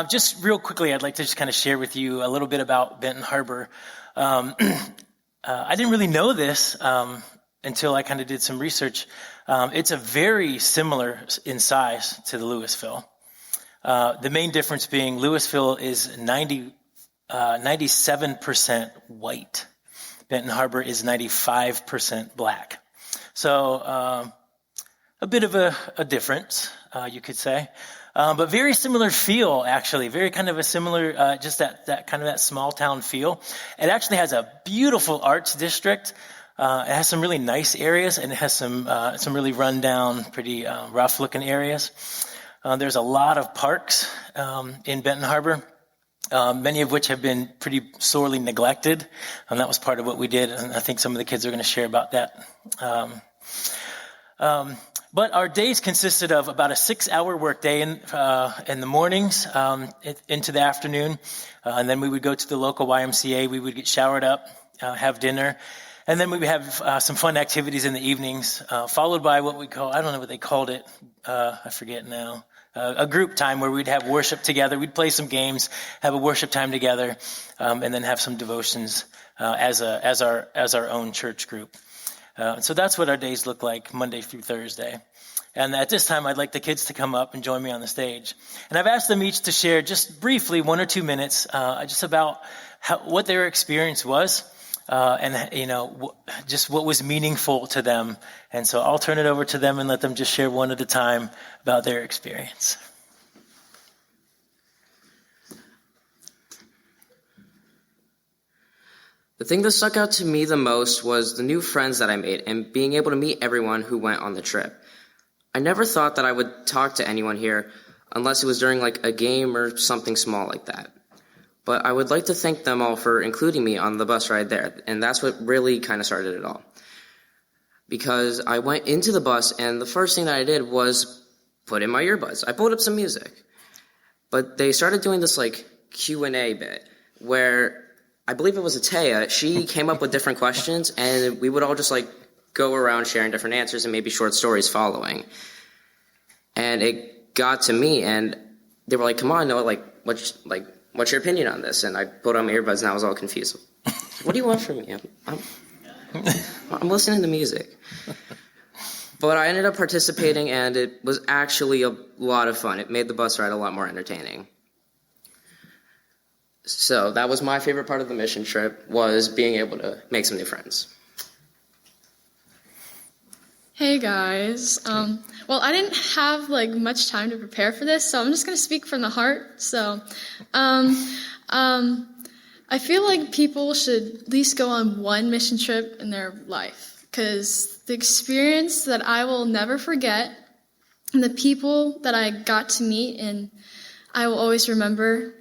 Just real quickly, I'd like to just kind of share with you a little bit about Benton Harbor. I didn't really know this until I kind of did some research. It's a very similar in size to the Louisville. The main difference being Louisville is 97% white. Benton Harbor is 95% black. So a bit of a difference, you could say. But very similar feel, actually. Very kind of a similar, just that kind of that small town feel. It actually has a beautiful arts district. It has some really nice areas, and it has some really run down, pretty rough looking areas. There's a lot of parks in Benton Harbor, many of which have been pretty sorely neglected. And that was part of what we did. And I think some of the kids are going to share about that. But our days consisted of about a 6-hour workday in the mornings into the afternoon. And then we would go to the local YMCA. We would get showered up, have dinner. And then we would have some fun activities in the evenings, followed by what we call, I don't know what they called it. I forget now. A group time where we'd have worship together. We'd play some games, have a worship time together, and then have some devotions as our own church group. So that's what our days look like, Monday through Thursday. And at this time, I'd like the kids to come up and join me on the stage. And I've asked them each to share just briefly 1 or 2 minutes, just about what their experience was, and just what was meaningful to them. And so I'll turn it over to them and let them just share one at a time about their experience. The thing that stuck out to me the most was the new friends that I made and being able to meet everyone who went on the trip. I never thought that I would talk to anyone here unless it was during like a game or something small like that. But I would like to thank them all for including me on the bus ride there, and that's what really kind of started it all. Because I went into the bus, and the first thing that I did was put in my earbuds. I pulled up some music. But they started doing this like Q&A bit where I believe it was Atea. She came up with different questions, and we would all just like go around sharing different answers and maybe short stories following. And it got to me, and they were like, "Come on, Noah, what's your opinion on this?" And I put on my earbuds, and I was all confused. What do you want from me? I'm listening to music. But I ended up participating, and it was actually a lot of fun. It made the bus ride a lot more entertaining. So that was my favorite part of the mission trip, was being able to make some new friends. Hey guys. Well, I didn't have much time to prepare for this, so I'm just going to speak from the heart. So, I feel like people should at least go on one mission trip in their life, because the experience that I will never forget, and the people that I got to meet and I will always remember,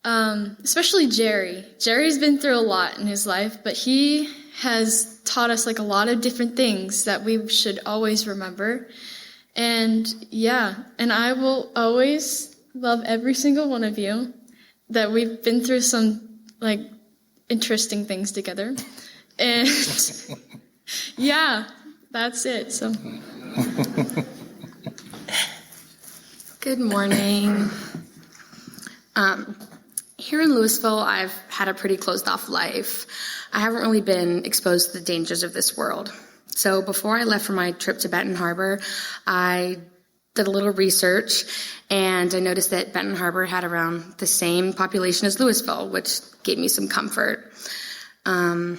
especially Jerry. Jerry's been through a lot in his life, but he has taught us a lot of different things that we should always remember. And and I will always love every single one of you, that we've been through some interesting things together. And that's it. So good morning. Here in Louisville, I've had a pretty closed-off life. I haven't really been exposed to the dangers of this world. So before I left for my trip to Benton Harbor, I did a little research, and I noticed that Benton Harbor had around the same population as Louisville, which gave me some comfort. I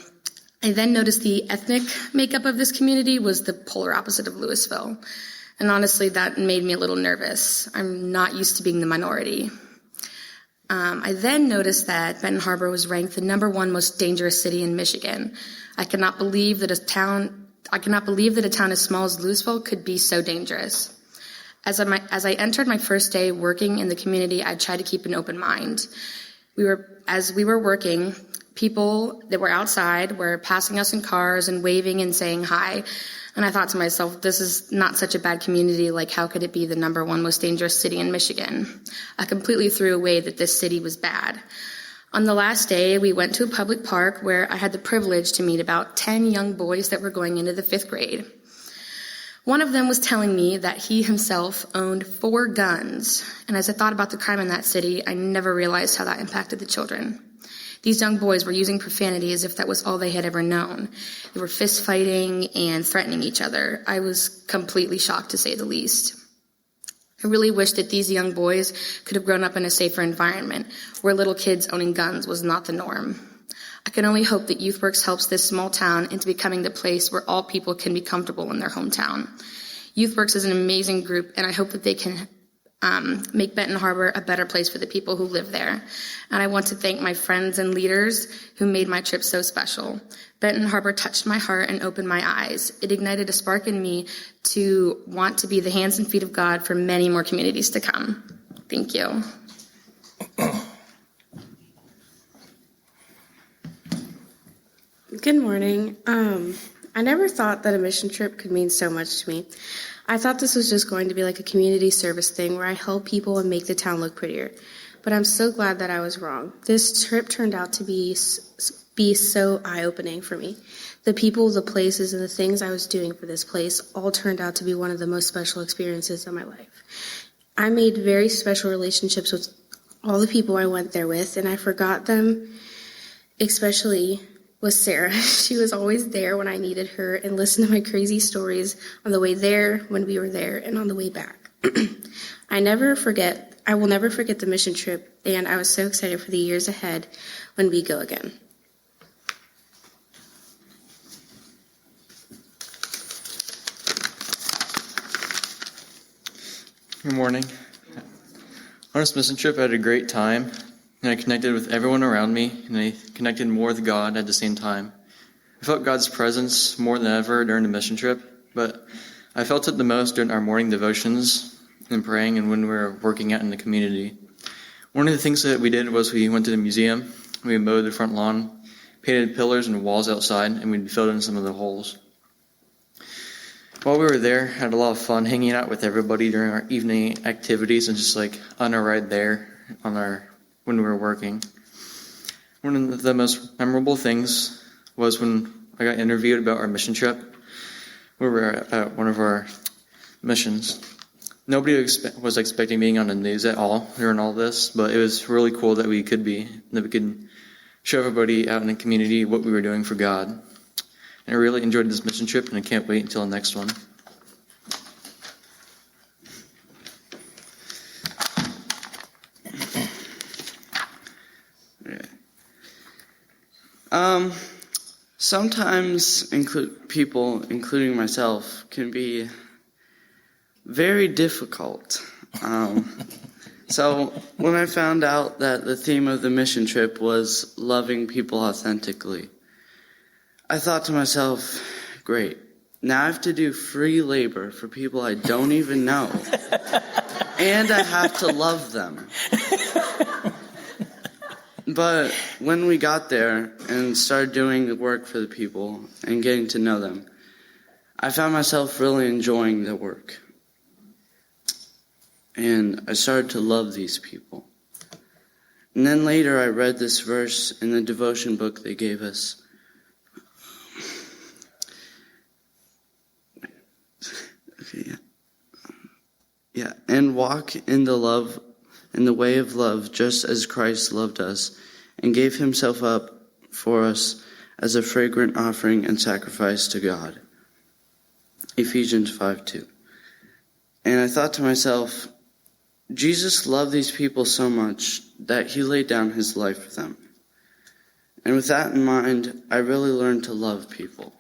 then noticed the ethnic makeup of this community was the polar opposite of Louisville. And honestly, that made me a little nervous. I'm not used to being the minority. I then noticed that Benton Harbor was ranked the #1 most dangerous city in Michigan. I cannot believe that a town as small as Louisville could be so dangerous. As I entered my first day working in the community, I tried to keep an open mind. As we were working, people that were outside were passing us in cars and waving and saying hi. And I thought to myself, this is not such a bad community. How could it be the #1 most dangerous city in Michigan? I completely threw away that this city was bad. On the last day, we went to a public park where I had the privilege to meet about 10 young boys that were going into the 5th grade. One of them was telling me that he himself owned 4 guns, and as I thought about the crime in that city, I never realized how that impacted the children. These young boys were using profanity as if that was all they had ever known. They were fist fighting and threatening each other. I was completely shocked, to say the least. I really wish that these young boys could have grown up in a safer environment where little kids owning guns was not the norm. I can only hope that YouthWorks helps this small town into becoming the place where all people can be comfortable in their hometown. YouthWorks is an amazing group, and I hope that they can make Benton Harbor a better place for the people who live there. And I want to thank my friends and leaders who made my trip so special. Benton Harbor touched my heart and opened my eyes. It ignited a spark in me to want to be the hands and feet of God for many more communities to come. Thank you. Good morning. I never thought that a mission trip could mean so much to me. I thought this was just going to be like a community service thing where I help people and make the town look prettier. But I'm so glad that I was wrong. This trip turned out to be so eye-opening for me. The people, the places, and the things I was doing for this place all turned out to be one of the most special experiences of my life. I made very special relationships with all the people I went there with, and I forgot them, especially with Sarah. She was always there when I needed her and listened to my crazy stories on the way there, when we were there, and on the way back. I will never forget the mission trip, and I was so excited for the years ahead when we go again. Good morning. On this mission trip, I had a great time, and I connected with everyone around me, and I connected more with God at the same time. I felt God's presence more than ever during the mission trip, but I felt it the most during our morning devotions and praying and when we were working out in the community. One of the things that we did was we went to the museum, we mowed the front lawn, painted pillars and walls outside, and we filled in some of the holes. While we were there, I had a lot of fun hanging out with everybody during our evening activities and just like on our ride there when we were working. One of the most memorable things was when I got interviewed about our mission trip. We were at one of our missions. Nobody was expecting being on the news at all during all this, but it was really cool that we could show everybody out in the community what we were doing for God. I really enjoyed this mission trip, and I can't wait until the next one. Sometimes people, including myself, can be very difficult. So when I found out that the theme of the mission trip was loving people authentically, I thought to myself, great, now I have to do free labor for people I don't even know, and I have to love them. But when we got there and started doing the work for the people and getting to know them, I found myself really enjoying the work. And I started to love these people. And then later I read this verse in the devotion book they gave us. Yeah, and walk in the way of love, just as Christ loved us and gave himself up for us as a fragrant offering and sacrifice to God. Ephesians 5:2. And I thought to myself, Jesus loved these people so much that he laid down his life for them. And with that in mind, I really learned to love people.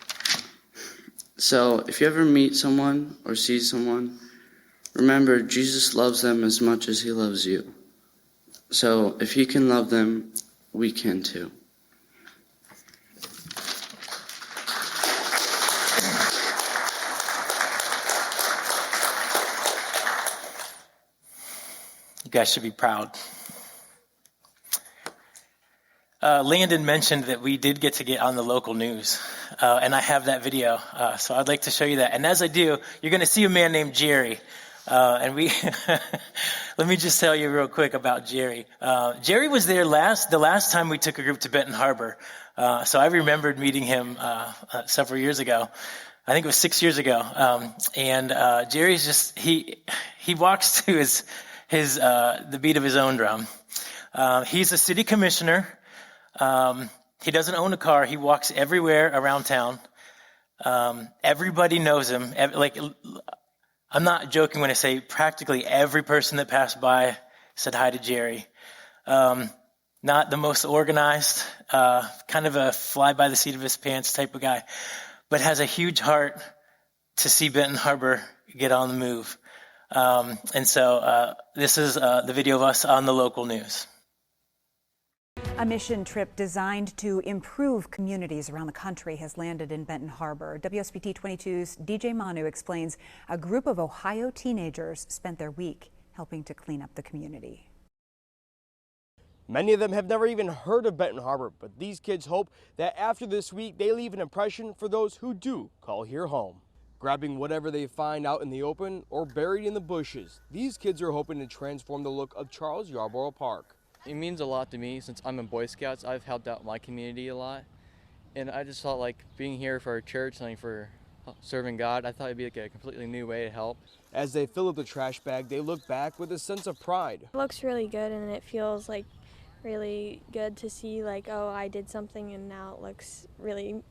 So if you ever meet someone or see someone, remember Jesus loves them as much as he loves you. So if he can love them, we can too. You guys should be proud. Landon mentioned that we did get on the local news, and I have that video, so I'd like to show you that. And as I do, you're going to see a man named Jerry, and we let me just tell you real quick about Jerry. Jerry was there the last time we took a group to Benton Harbor, so I remembered meeting him several years ago. I think it was 6 years ago. And Jerry's just, he walks to the beat of his own drum. He's a city commissioner. He doesn't own a car. He walks everywhere around town. Everybody knows him. I'm not joking when I say practically every person that passed by said hi to Jerry. Not the most organized, kind of a fly by the seat of his pants type of guy, but has a huge heart to see Benton Harbor get on the move. And so this is the video of us on the local news. A mission trip designed to improve communities around the country has landed in Benton Harbor. WSBT 22's DJ Manu explains a group of Ohio teenagers spent their week helping to clean up the community. Many of them have never even heard of Benton Harbor, but these kids hope that after this week, they leave an impression for those who do call here home. Grabbing whatever they find out in the open or buried in the bushes, these kids are hoping to transform the look of Charles Yarborough Park. It means a lot to me since I'm in Boy Scouts. I've helped out my community a lot. And I just thought like being here for our church and for serving God, I thought it'd be like a completely new way to help. As they fill up the trash bag, they look back with a sense of pride. It looks really good and it feels like really good to see like, oh, I did something and now it looks really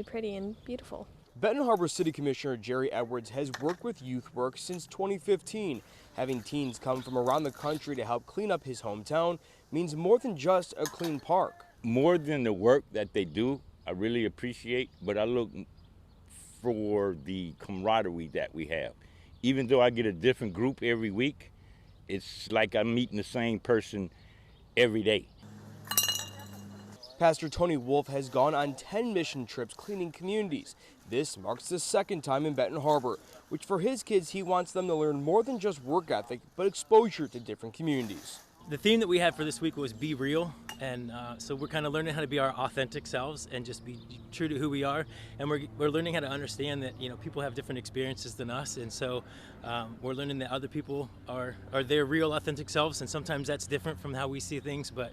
pretty and beautiful. Benton Harbor City Commissioner Jerry Edwards has worked with Youth Work since 2015. Having teens come from around the country to help clean up his hometown means more than just a clean park. More than the work that they do, I really appreciate, but I look for the camaraderie that we have. Even though I get a different group every week, it's like I'm meeting the same person every day. Pastor Tony Wolfe has gone on 10 mission trips cleaning communities. This marks the second time in Benton Harbor, which for his kids, he wants them to learn more than just work ethic, but exposure to different communities. The theme that we had for this week was Be Real, and so we're kind of learning how to be our authentic selves and just be true to who we are, and we're learning how to understand that people have different experiences than us, and so we're learning that other people are their real authentic selves, and sometimes that's different from how we see things, but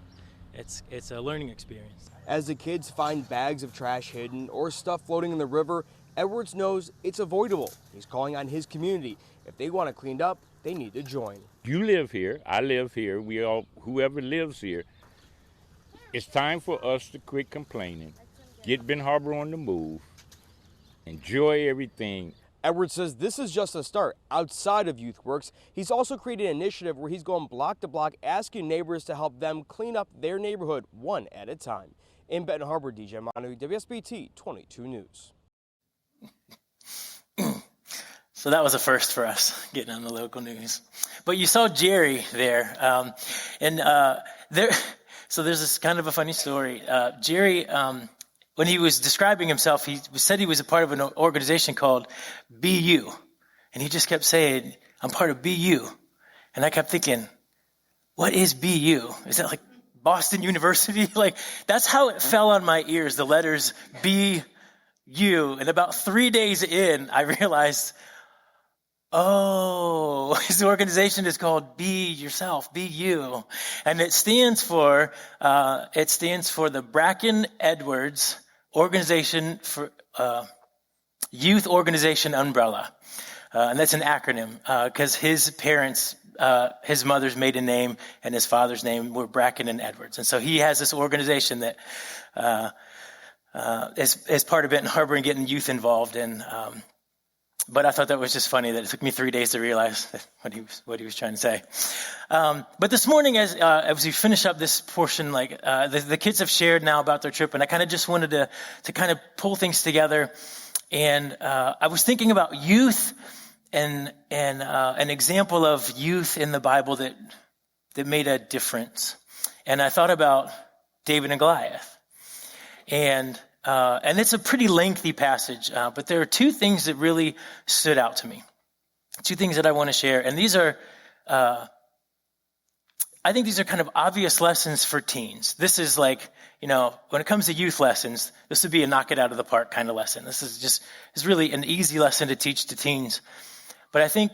it's a learning experience. As the kids find bags of trash hidden or stuff floating in the river, Edwards knows it's avoidable. He's calling on his community. If they want it cleaned up, they need to join. You live here, I live here, we all, whoever lives here, it's time for us to quit complaining, get Benton Harbor on the move, enjoy everything. Edwards says this is just a start. Outside of Youth Works, he's also created an initiative where he's going block to block, asking neighbors to help them clean up their neighborhood one at a time. In Benton Harbor, DJ Manu, WSBT 22 News. So that was a first for us, getting on the local news. But you saw Jerry there, so there's this kind of a funny story. Jerry, when he was describing himself, he said he was a part of an organization called BU. And he just kept saying, I'm part of BU. And I kept thinking, what is BU? Is that like Boston University? Like, that's how it fell on my ears, the letters BU. And about 3 days in, I realized, oh, his organization is called Be Yourself, Be You. And it stands for the Bracken Edwards Organization for Youth Organization Umbrella. And that's an acronym because his parents, his mother's maiden name and his father's name were Bracken and Edwards. And so he has this organization that is part of Benton Harbor and getting youth involved in. But I thought that was just funny that it took me 3 days to realize what he was trying to say. But this morning, as we finish up this portion, the kids have shared now about their trip, and I kind of just wanted to kind of pull things together. And I was thinking about youth and an example of youth in the Bible that made a difference. And I thought about David and Goliath, and it's a pretty lengthy passage, but there are two things that really stood out to me. Two things that I want to share. And these are, I think these are kind of obvious lessons for teens. This is like, when it comes to youth lessons, this would be a knock it out of the park kind of lesson. This is really an easy lesson to teach to teens. But I think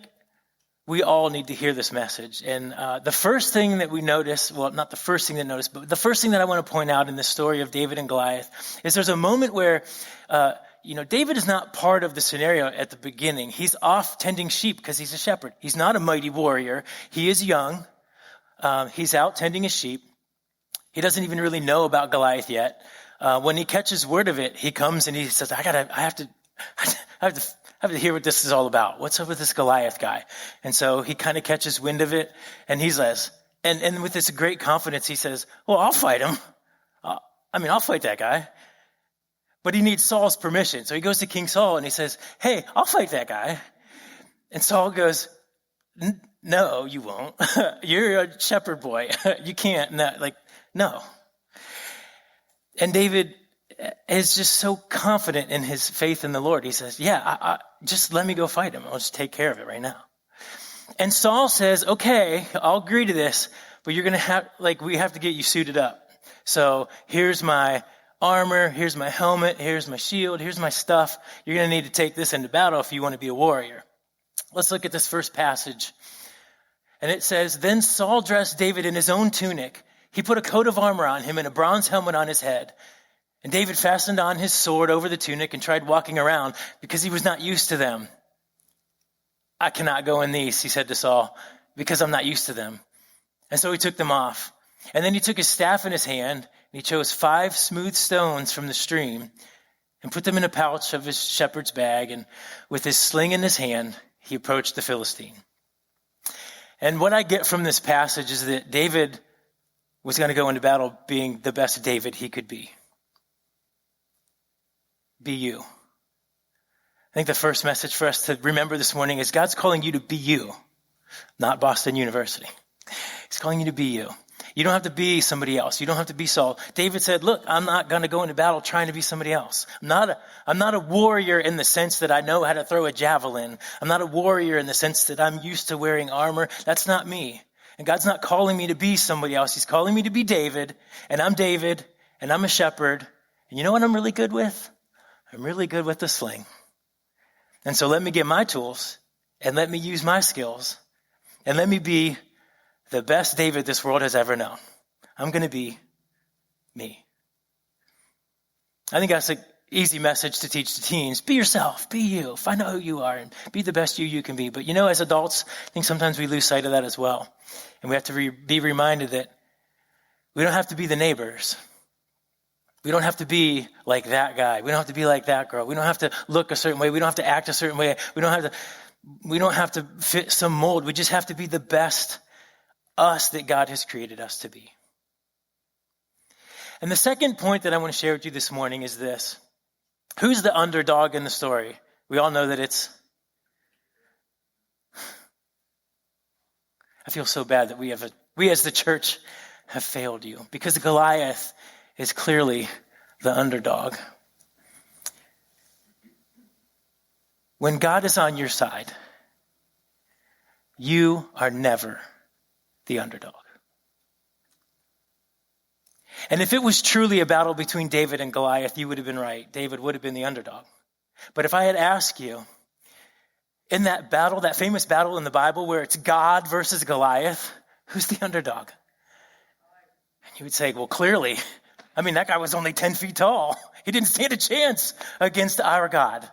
we all need to hear this message. And the first thing that we notice, well, not the first thing that notice, but the first thing that I want to point out in the story of David and Goliath is there's a moment where David is not part of the scenario at the beginning. He's off tending sheep because he's a shepherd. He's not a mighty warrior. He is young. He's out tending his sheep. He doesn't even really know about Goliath yet. When he catches word of it, he comes and he says, I have to hear what this is all about. What's up with this Goliath guy? And so he kind of catches wind of it, and he says, and with this great confidence, he says, well, I'll fight him. I'll fight that guy. But he needs Saul's permission. So he goes to King Saul and he says, hey, I'll fight that guy. And Saul goes, no, you won't. You're a shepherd boy. You can't. No. And David is just so confident in his faith in the Lord. He says, yeah, just let me go fight him. I'll just take care of it right now. And Saul says, okay, I'll agree to this, but you're going to we have to get you suited up. So here's my armor, here's my helmet, here's my shield, here's my stuff. You're going to need to take this into battle if you want to be a warrior. Let's look at this first passage. And it says, then Saul dressed David in his own tunic. He put a coat of armor on him and a bronze helmet on his head. And David fastened on his sword over the tunic and tried walking around because he was not used to them. I cannot go in these, he said to Saul, because I'm not used to them. And so he took them off. And then he took his staff in his hand, and he chose 5 smooth stones from the stream and put them in a pouch of his shepherd's bag. And with his sling in his hand, he approached the Philistine. And what I get from this passage is that David was going to go into battle being the best David he could be. Be you. I think the first message for us to remember this morning is God's calling you to be you, not Boston University. He's calling you to be you. You don't have to be somebody else. You don't have to be Saul. David said, look, I'm not going to go into battle trying to be somebody else. I'm not a warrior in the sense that I know how to throw a javelin. I'm not a warrior in the sense that I'm used to wearing armor. That's not me. And God's not calling me to be somebody else. He's calling me to be David, and I'm a shepherd. And you know what I'm really good with? I'm really good with the sling. And so let me get my tools, and let me use my skills, and let me be the best David this world has ever known. I'm going to be me. I think that's an easy message to teach to teens. Be yourself. Be you. Find out who you are and be the best you can be. But as adults, I think sometimes we lose sight of that as well. And we have to be reminded that we don't have to be the neighbors. We don't have to be like that guy. We don't have to be like that girl. We don't have to look a certain way. We don't have to act a certain way. We don't have to fit some mold. We just have to be the best us that God has created us to be. And the second point that I want to share with you this morning is this. Who's the underdog in the story? We all know that I feel so bad that we as the church have failed you, because Goliath is clearly the underdog. When God is on your side, you are never the underdog. And if it was truly a battle between David and Goliath, you would have been right. David would have been the underdog. But if I had asked you, in that battle, that famous battle in the Bible where it's God versus Goliath, who's the underdog? And you would say, well, clearly, that guy was only 10 feet tall. He didn't stand a chance against our God.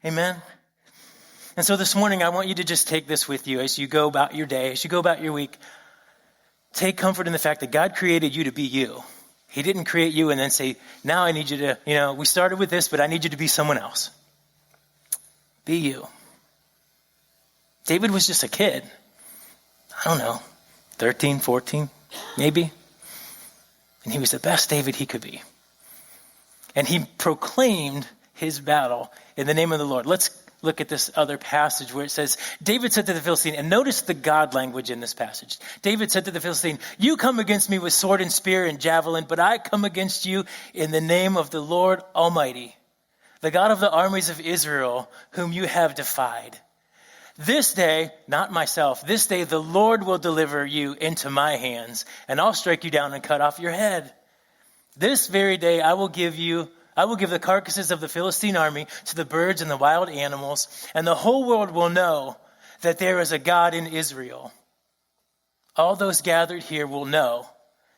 Amen? And so this morning, I want you to just take this with you as you go about your day, as you go about your week. Take comfort in the fact that God created you to be you. He didn't create you and then say, now I need you to, we started with this, but I need you to be someone else. Be you. David was just a kid. I don't know, 13, 14, maybe. And he was the best David he could be. And he proclaimed his battle in the name of the Lord. Let's look at this other passage where it says, David said to the Philistine, and notice the God language in this passage. David said to the Philistine, you come against me with sword and spear and javelin, but I come against you in the name of the Lord Almighty, the God of the armies of Israel, whom you have defied. This day, not myself, this day the Lord will deliver you into my hands, and I'll strike you down and cut off your head. This very day I will give the carcasses of the Philistine army to the birds and the wild animals, and the whole world will know that there is a God in Israel. All those gathered here will know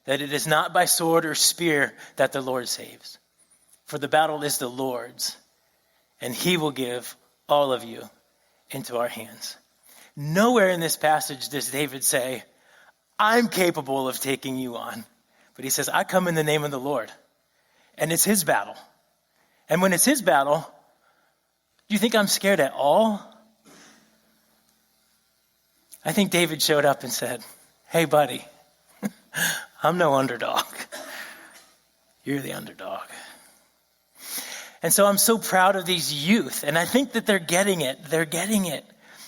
that it is not by sword or spear that the Lord saves. For the battle is the Lord's, and he will give all of you into our hands. Nowhere in this passage does David say, I'm capable of taking you on. But he says, I come in the name of the Lord. And it's his battle. And when it's his battle, do you think I'm scared at all? I think David showed up and said, hey, buddy, I'm no underdog. You're the underdog. And so I'm so proud of these youth. And I think that they're getting it. They're getting it.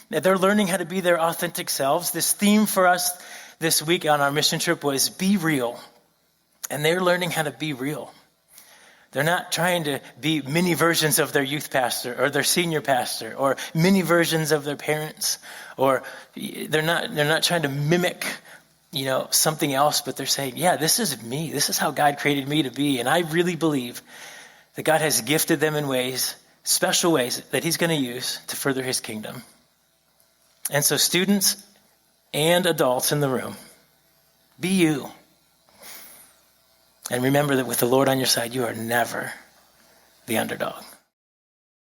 They're learning how to be their authentic selves. This theme for us this week on our mission trip was be real. And they're learning how to be real. They're not trying to be mini versions of their youth pastor or their senior pastor or mini versions of their parents, or they're not trying to mimic, something else, but they're saying, yeah, this is me. This is how God created me to be. And I really believe that God has gifted them in ways, special ways that he's going to use to further his kingdom. And so students and adults in the room, be you. And remember that with the Lord on your side, you are never the underdog.